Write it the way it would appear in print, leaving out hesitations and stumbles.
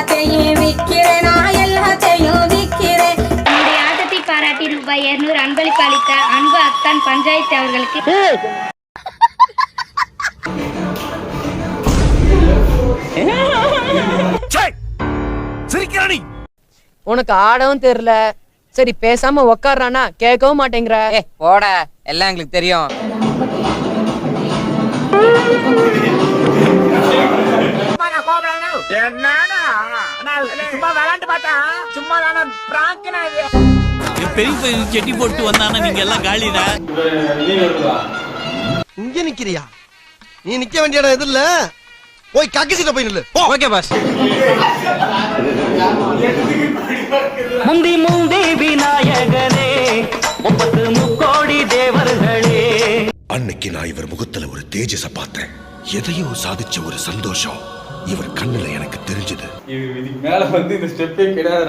எல்லாத்தையும் விக்கிறேன், நான் எல்லாத்தையும் விக்கிறேன். என்னுடைய ஆட்டத்தை பாராட்டி ரூபாய் 200 அன்பளிப்பு அளித்த அன்பு அத்தான் பஞ்சாயத்து அவர்களுக்கு உனக்கு ஆடவும் தெரியல, சரி பேசாம உக்காடுறானா கேட்கவும் மாட்டேங்கிற. போட, எல்லாம் எங்களுக்கு தெரியும். பெரிய செட்டி போட்டு வந்தானா நீங்க எல்லாம் காலிடா. இங்க நிக்கிறியா? நீ நிக்க வேண்டிய இடம் எது இல்ல, போய் கக்கிசிட்ட போய் நில்லு. Okay boss. முந்தி முந்தி விநாயகனே, 30 கோடி தேவர்களே. அன்னைக்கு நான் இவர் முகத்துல ஒரு தேஜஸ பார்த்தேன். எதையோ சாதிச்ச ஒரு சந்தோஷம் இவர் கண்ணுல எனக்கு தெரிஞ்சது. இதுக்கு மேல இந்த ஸ்டெப்பே கிடையாது.